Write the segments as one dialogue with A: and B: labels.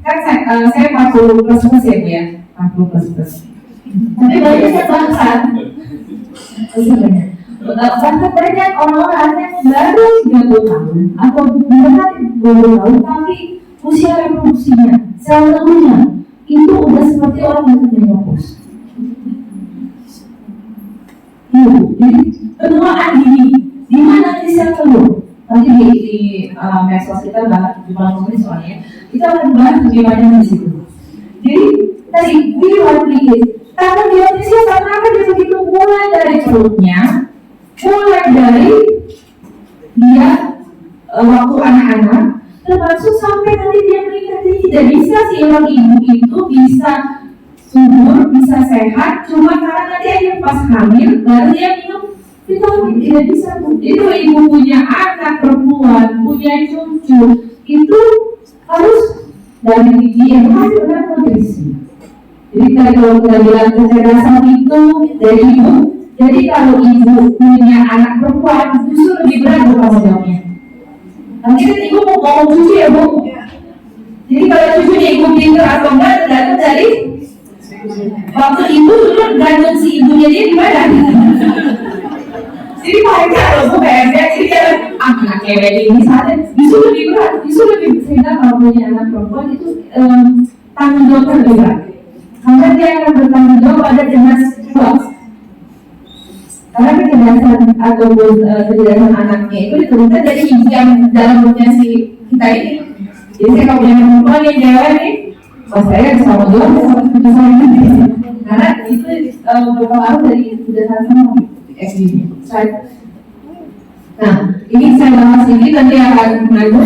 A: kan saya 40 plus ya Bu ya, 40 plus. Tapi banyak yang bangsat. Bangsat banyak orang-orang yang baru 30 tahun atau benar 20 tahun tapi usia reproduksinya, sel telurnya itu udah seperti orang yang menopause. Jadi penuaan dini di mana di sel telur. Nanti di medsos kita bahas di malam ini soalnya kita akan bahas lebih banyak di situ. Jadi tadi diaplikasi karena diaplikasi karena apa dia begitu mulai dari perutnya, mulai dari dia waktu anak-anak termasuk sampai nanti dia menikah. Jadi tidak bisa si orang ibu itu bisa subur, bisa sehat cuma karena dia pas hamil baru dia minum vitamin. Tidak bisa Bu. Itu ibu punya anak perempuan, punya cucu itu harus dari gigi yang masih benar nutrisi. Jadi kalau kita bilang kecerdasan itu dari ibu, jadi kalau ibu punya anak perempuan justru lebih berat bertanggung jawabnya. Nanti kan ibu mau ngomong cucu ya Bu. Jadi kalau cucunya ibu pintar atau enggak tergantung dari waktu ibu dulu gantung si ibunya dia gimana. Jadi mereka kalau bukan jadi anak cewek ini saja justru lebih berat, justru lebih sehingga kalau punya anak perempuan itu tanggung jawabnya lebih berat. Karena dia akan bertanggung jawab pada jenis kuat. Karena kecerdasan atau kecerdasan anaknya itu diturunkan dari ibu yang dalam perutnya si kita ini. Jadi saya kalau punya perempuan yang cewek nih, saya bisa menjawab bisa ini. Karena itu berpengaruh dari kecerdasan sama SDG. Nah, ini saya bahas ini nanti akan lanjut.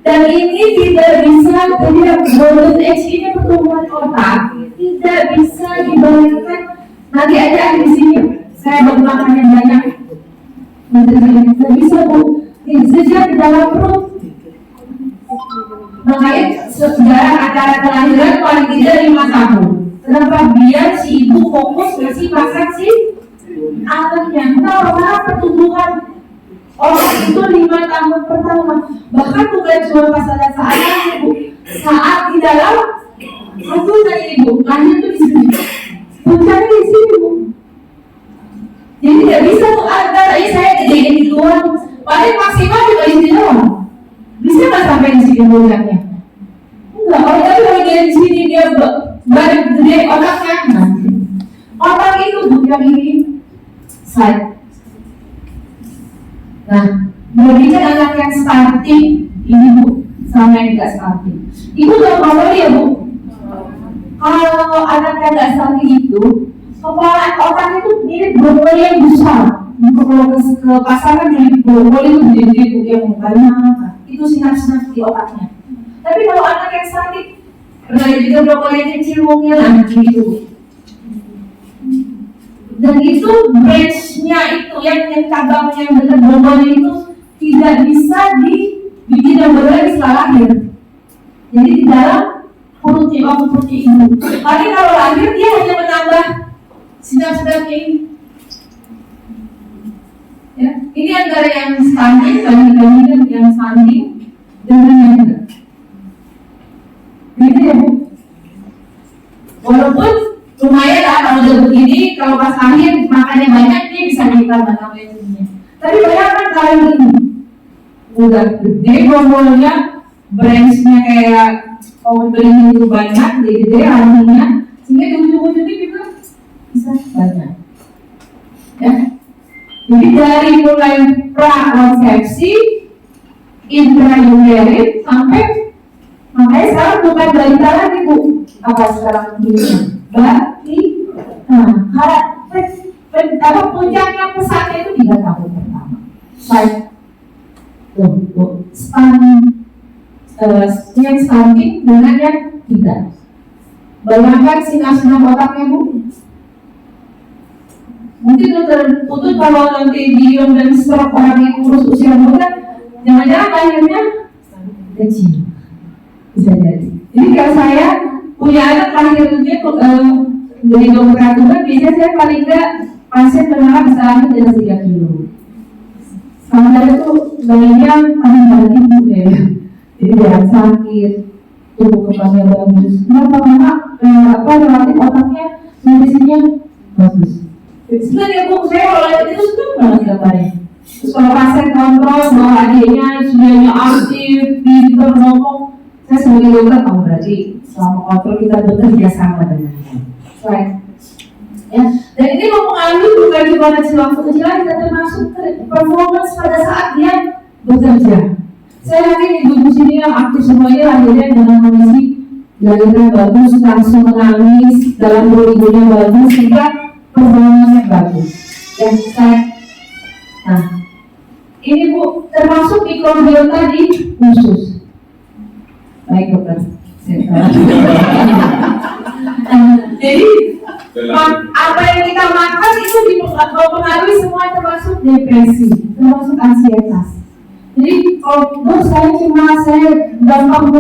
A: Dan ini tidak bisa tidak bonus XI-nya pertumbuhan otak tidak bisa dibayangkan. Nanti aja di sini saya bermakannya banyak. Tidak bisa Bu. Sejak di dalam perut. Makanya sejarah antara kelahiran paling tidak 5 tahun. Kenapa biar si ibu fokus ngasih makan si anaknya? Karena pertumbuhan orang itu 5 tahun pertama. Bahkan bukan cuma pas ada saat ibu, saat di dalam kandungan ibu, lahir itu di sini, puncaknya di sini Bu. Jadi tidak bisa tuh antara saya kejadian di luar, paling maksimal juga di sini doang. Bisa nggak sampai di sini puncaknya? Enggak, kalau tapi dia di sini dia balik gede otaknya. Otak itu Bu yang ini slide. Nah, kemudian anak yang stunting ini Bu, sama yang tidak stunting. Ibu tahu apa ya Bu? Kalau anak yang tidak stunting itu, kepala otak itu mirip brokoli yang besar. Kalau ke pasaran mirip brokoli itu jadi Bu yang banyak. Itu sinar-sinar di otaknya. Tapi kalau anak yang stunting, pernah juga brokoli yang kecil mungkin anak gitu. Dan itu branch-nya itu yang cabang yang dekat brokoli itu tidak bisa dibikin yang berbeda setelah lahir. Jadi di dalam perutnya ibu. Tapi kalau lahir dia hanya menambah sinar-sinarnya ini. Ya, ini antara yang stunting banding yang stunting dengan yang tidak. Gitu ya Bu. Walaupun lumayan lah kalau udah begini, kalau pas lahir makannya banyak dia bisa ditambah ininya. Tapi bayangkan kalau ini udah gede bombolnya, branch-nya kayak kalau beli itu banyak, gede rantingnya, sehingga di ujung-ujungnya juga bisa banyak. Ya. Jadi dari mulai prakonsepsi, intrauterin sampai makanya sekarang bukan balita lagi Bu. Apa sekarang ini? Apa puncaknya pesatnya itu 3 tahun pertama. Baik, yang stunting dengan yang tidak. Bayangkan sinar-sinar otaknya Bu. Mungkin tertutup kalau nanti diam dan stroke orang yang kurus usia muda, jangan-jangan lahirnya kecil. Bisa jadi. Jadi kalau saya punya anak lahir dia dari dokter kandungan, biasanya saya paling enggak pasien berharap bisa lahir di atas 3 kilo. Sama saya tuh bayinya paling ibu ya. Jadi jarang sakit, tubuh kembangnya bagus. Kenapa? Karena relatif otaknya nutrisinya bagus. Sebenarnya saya kalau lihat itu senang banget gambarnya. Terus kalau pasien kontrol bahwa adiknya sudahnya aktif, pintar ngomong, saya sebagai dokter, berarti selama kontrol kita bekerja sama dengan baik. Ya, dan ini mempengaruhi bukan cuma si waktu kecil, kita termasuk performance pada saat dia bekerja. Saya yakin ibu-ibu sini yang aktif semuanya akhirnya dengan kondisi lahirnya bagus, langsung menangis, dalam minggunya bagus, sehingga performanya bagus. Ya, nah, ini Bu, termasuk mikrobiota di usus. Baik dokter. Jadi apa yang kita makan itu mempengaruhi semua, termasuk depresi, termasuk ansietas. Jadi kalau saya gampang